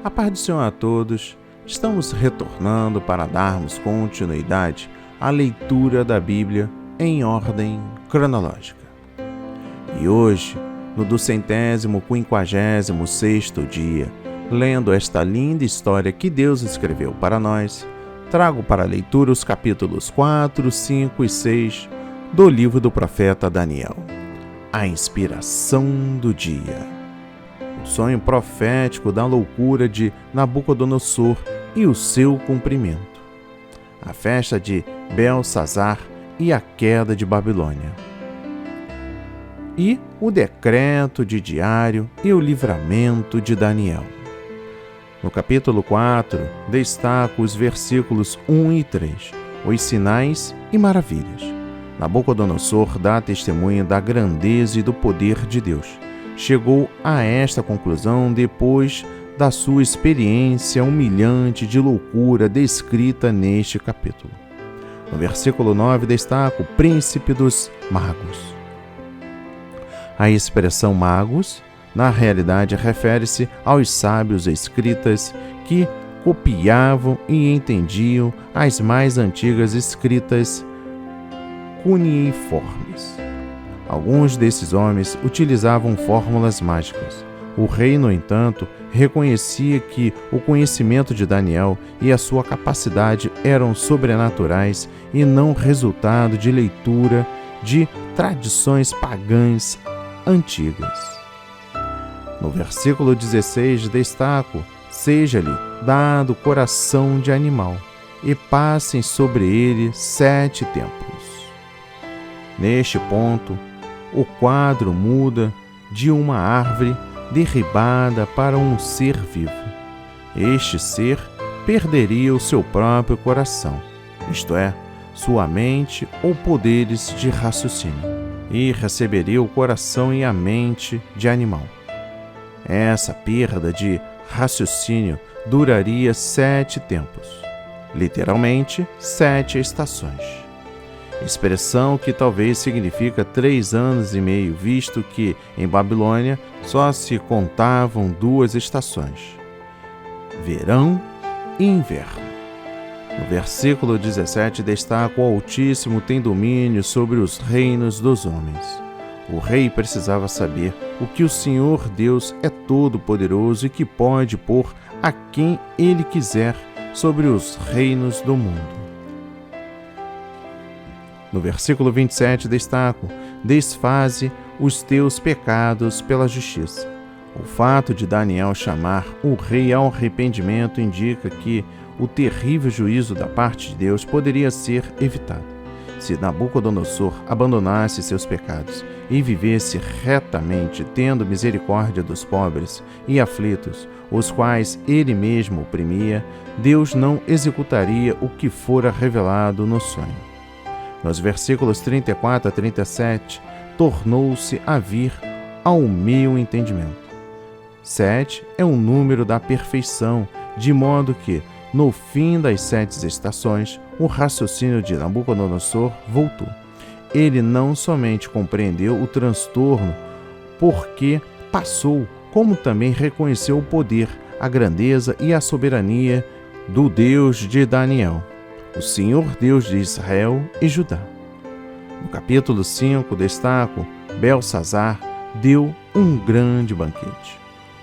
A paz do Senhor a todos. Estamos retornando para darmos continuidade à leitura da Bíblia em ordem cronológica. E hoje, no 256º dia, lendo esta linda história que Deus escreveu para nós, trago para a leitura os capítulos 4, 5 e 6 do livro do profeta Daniel. A inspiração do dia. O sonho profético da loucura de Nabucodonosor e o seu cumprimento. A festa de Belsazar e a queda de Babilônia. E o decreto de diário e o livramento de Daniel. No capítulo 4, destaco os versículos 1 e 3, os sinais e maravilhas. Nabucodonosor dá testemunho da grandeza e do poder de Deus. Chegou a esta conclusão depois da sua experiência humilhante de loucura descrita neste capítulo. No versículo 9 destaca o príncipe dos magos. A expressão magos, na realidade, refere-se aos sábios escritas que copiavam e entendiam as mais antigas escritas cuneiformes. Alguns desses homens utilizavam fórmulas mágicas. O rei, no entanto, reconhecia que o conhecimento de Daniel e a sua capacidade eram sobrenaturais e não resultado de leitura de tradições pagãs antigas. No versículo 16 destaco: seja-lhe dado coração de animal, e passem sobre ele 7 tempos. Neste ponto, o quadro muda de uma árvore derribada para um ser vivo. Este ser perderia o seu próprio coração, isto é, sua mente ou poderes de raciocínio, e receberia o coração e a mente de animal. Essa perda de raciocínio duraria 7 tempos, literalmente 7 estações. Expressão que talvez significa 3 anos e meio, visto que em Babilônia só se contavam 2 estações, verão e inverno. No versículo 17 destaca: o Altíssimo tem domínio sobre os reinos dos homens. O rei precisava saber o que o Senhor Deus é todo-poderoso e que pode pôr a quem ele quiser sobre os reinos do mundo. No versículo 27 destaco: desfaze os teus pecados pela justiça. O fato de Daniel chamar o rei ao arrependimento indica que o terrível juízo da parte de Deus poderia ser evitado. Se Nabucodonosor abandonasse seus pecados e vivesse retamente, tendo misericórdia dos pobres e aflitos, os quais ele mesmo oprimia, Deus não executaria o que fora revelado no sonho. Nos versículos 34 a 37, tornou-se a vir ao meu entendimento. 7 é um número da perfeição, de modo que, no fim das 7 estações, o raciocínio de Nabucodonosor voltou. Ele não somente compreendeu o transtorno porque passou, como também reconheceu o poder, a grandeza e a soberania do Deus de Daniel, o Senhor Deus de Israel e Judá. No capítulo 5, destaco: Belsazar deu um grande banquete.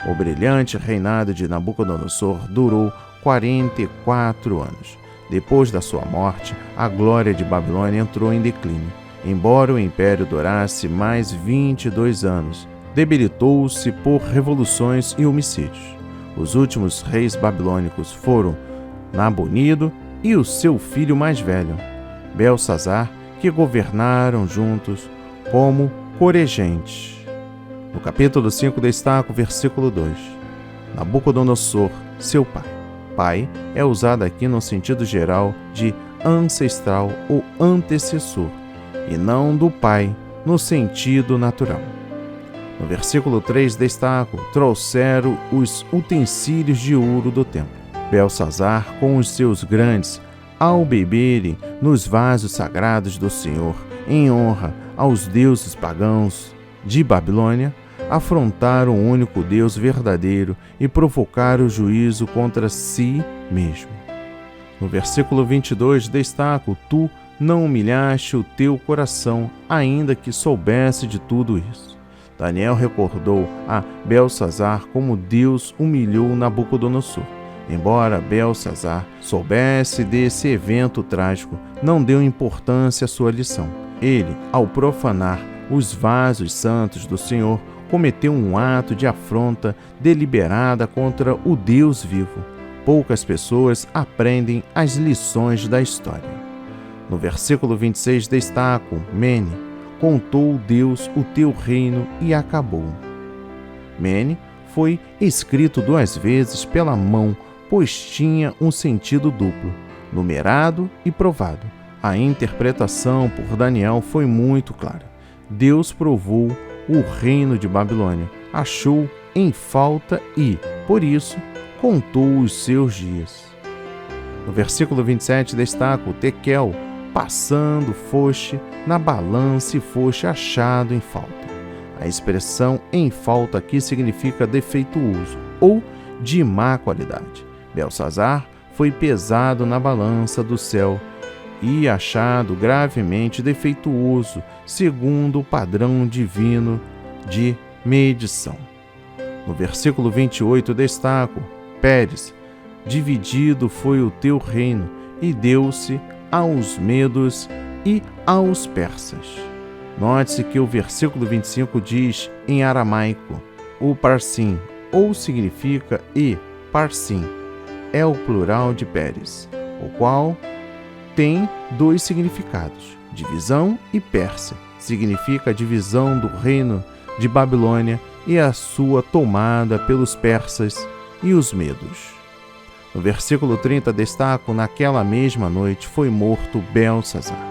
O brilhante reinado de Nabucodonosor durou 44 anos. Depois da sua morte, a glória de Babilônia entrou em declínio. Embora o império durasse mais 22 anos, debilitou-se por revoluções e homicídios. Os últimos reis babilônicos foram Nabonido e o seu filho mais velho, Belsazar, que governaram juntos como coregentes. No capítulo 5 destaca o versículo 2. Nabucodonosor, seu pai. Pai é usado aqui no sentido geral de ancestral ou antecessor, e não do pai no sentido natural. No versículo 3 destaco: trouxeram os utensílios de ouro do templo. Belsazar, com os seus grandes, ao beberem nos vasos sagrados do Senhor, em honra aos deuses pagãos de Babilônia, afrontaram o único Deus verdadeiro e provocaram o juízo contra si mesmo. No versículo 22 destaco: tu não humilhaste o teu coração, ainda que soubesse de tudo isso. Daniel recordou a Beltsazar como Deus humilhou Nabucodonosor. Embora Beltsazar soubesse desse evento trágico, não deu importância à sua lição. Ele, ao profanar os vasos santos do Senhor, cometeu um ato de afronta deliberada contra o Deus vivo. Poucas pessoas aprendem as lições da história. No versículo 26 destaco: Mene, contou Deus o teu reino e acabou. Mene foi escrito 2 vezes pela mão, pois tinha um sentido duplo, numerado e provado. A interpretação por Daniel foi muito clara. Deus provou o reino de Babilônia, achou em falta e, por isso, contou os seus dias. No versículo 27 destaca: Tekel, passando foste na balança e foste achado em falta. A expressão em falta aqui significa defeituoso ou de má qualidade. Beltsazar foi pesado na balança do céu e achado gravemente defeituoso, segundo o padrão divino de medição. No versículo 28 destaco: Pérez, dividido foi o teu reino, e deu-se aos medos e aos persas. Note-se que o versículo 25 diz em aramaico, o parsim, ou significa e parsim, é o plural de Pérez, o qual tem 2 significados. Divisão e Pérsia significa a divisão do reino de Babilônia e a sua tomada pelos persas e os medos. No versículo 30 destaco: naquela mesma noite foi morto Beltsazar.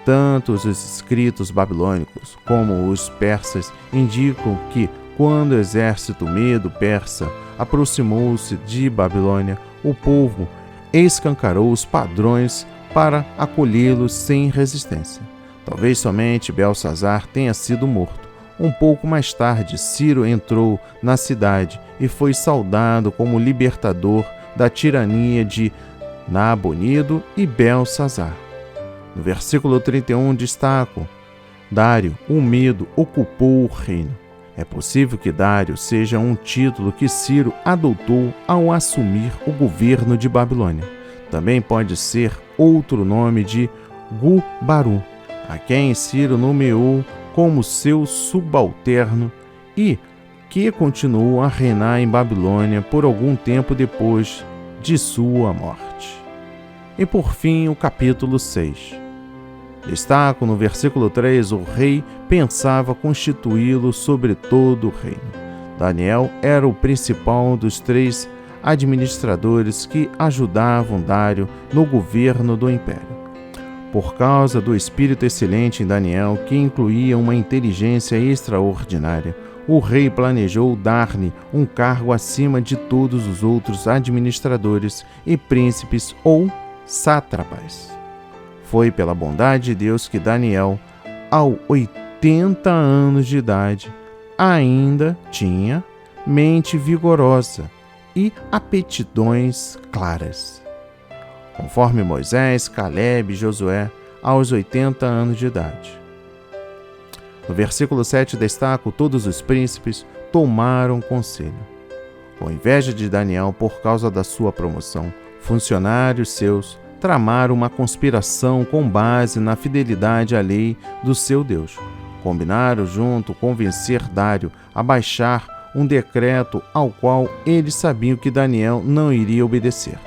Tanto os escritos babilônicos como os persas indicam que, quando o exército medo-persa aproximou-se de Babilônia, o povo escancarou os padrões para acolhê-los sem resistência. Talvez somente Beltsazar tenha sido morto. Um pouco mais tarde, Ciro entrou na cidade e foi saudado como libertador da tirania de Nabonido e Beltsazar. No versículo 31 destaco: Dário, o medo, ocupou o reino. É possível que Dário seja um título que Ciro adotou ao assumir o governo de Babilônia. Também pode ser outro nome de Gu-Baru, a quem Ciro nomeou como seu subalterno e que continuou a reinar em Babilônia por algum tempo depois de sua morte. E por fim, o capítulo 6. Destaco no versículo 3: o rei pensava constituí-lo sobre todo o reino. Daniel era o principal dos 3 administradores que ajudavam Dário no governo do império. Por causa do espírito excelente em Daniel, que incluía uma inteligência extraordinária, o rei planejou dar-lhe um cargo acima de todos os outros administradores e príncipes ou sátrapas. Foi pela bondade de Deus que Daniel, aos 80 anos de idade, ainda tinha mente vigorosa e aptidões claras. Conforme Moisés, Caleb e Josué, aos 80 anos de idade. No versículo 7 destaco: todos os príncipes tomaram conselho. Com inveja de Daniel por causa da sua promoção, funcionários seus tramaram uma conspiração com base na fidelidade à lei do seu Deus. Combinaram junto convencer Dário a baixar um decreto ao qual eles sabiam que Daniel não iria obedecer.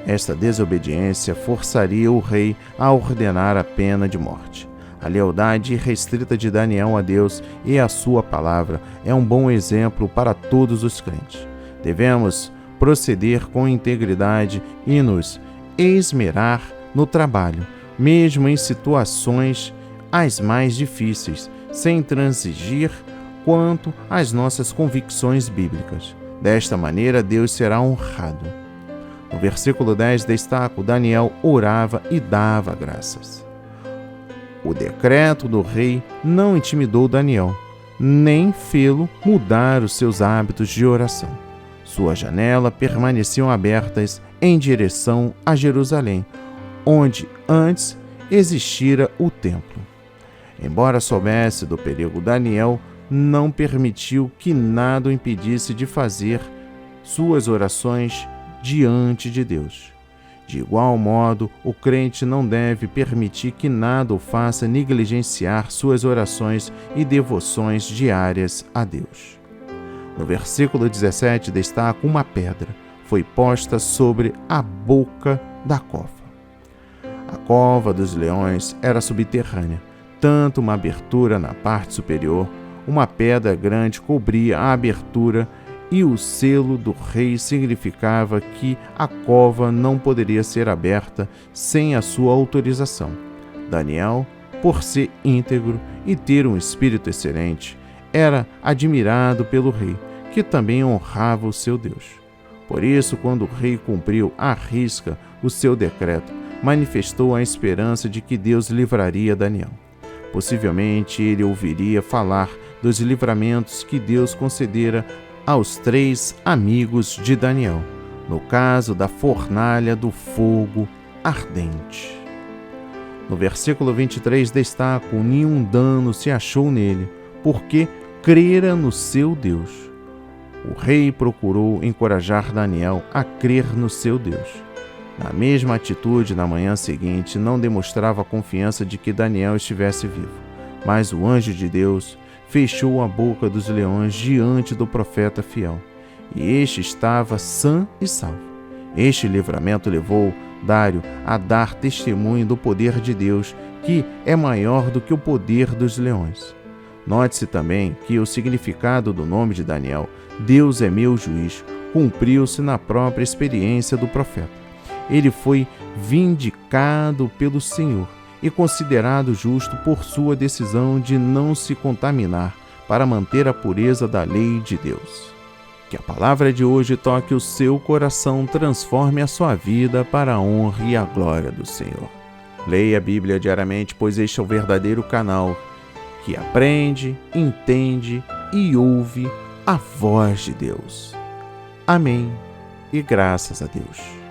Esta desobediência forçaria o rei a ordenar a pena de morte. A lealdade irrestrita de Daniel a Deus e a sua palavra é um bom exemplo para todos os crentes. Devemos proceder com integridade e nos esmerar no trabalho, mesmo em situações as mais difíceis, sem transigir quanto às nossas convicções bíblicas. Desta maneira, Deus será honrado. No versículo 10 destaco: Daniel orava e dava graças. O decreto do rei não intimidou Daniel, nem fê-lo mudar os seus hábitos de oração. Suas janelas permaneciam abertas em direção a Jerusalém, onde antes existira o templo. Embora soubesse do perigo, Daniel não permitiu que nada o impedisse de fazer suas orações diante de Deus. De igual modo, o crente não deve permitir que nada o faça negligenciar suas orações e devoções diárias a Deus. No versículo 17 destaca: uma pedra foi posta sobre a boca da cova. A cova dos leões era subterrânea, tanto uma abertura na parte superior, uma pedra grande cobria a abertura e o selo do rei significava que a cova não poderia ser aberta sem a sua autorização. Daniel, por ser íntegro e ter um espírito excelente, era admirado pelo rei, que também honrava o seu Deus. Por isso, quando o rei cumpriu à risca o seu decreto, manifestou a esperança de que Deus livraria Daniel. Possivelmente ele ouviria falar dos livramentos que Deus concedera aos 3 amigos de Daniel, no caso da fornalha do fogo ardente. No versículo 23 destaca: nenhum dano se achou nele, porque crera no seu Deus. O rei procurou encorajar Daniel a crer no seu Deus. Na mesma atitude, na manhã seguinte, não demonstrava a confiança de que Daniel estivesse vivo, mas o anjo de Deus fechou a boca dos leões diante do profeta fiel, e este estava sã e salvo. Este livramento levou Dário a dar testemunho do poder de Deus, que é maior do que o poder dos leões. Note-se também que o significado do nome de Daniel, Deus é meu juiz, cumpriu-se na própria experiência do profeta. Ele foi vindicado pelo Senhor e considerado justo por sua decisão de não se contaminar para manter a pureza da lei de Deus. Que a palavra de hoje toque o seu coração, transforme a sua vida para a honra e a glória do Senhor. Leia a Bíblia diariamente, pois este é o verdadeiro canal que aprende, entende e ouve a voz de Deus. Amém e graças a Deus.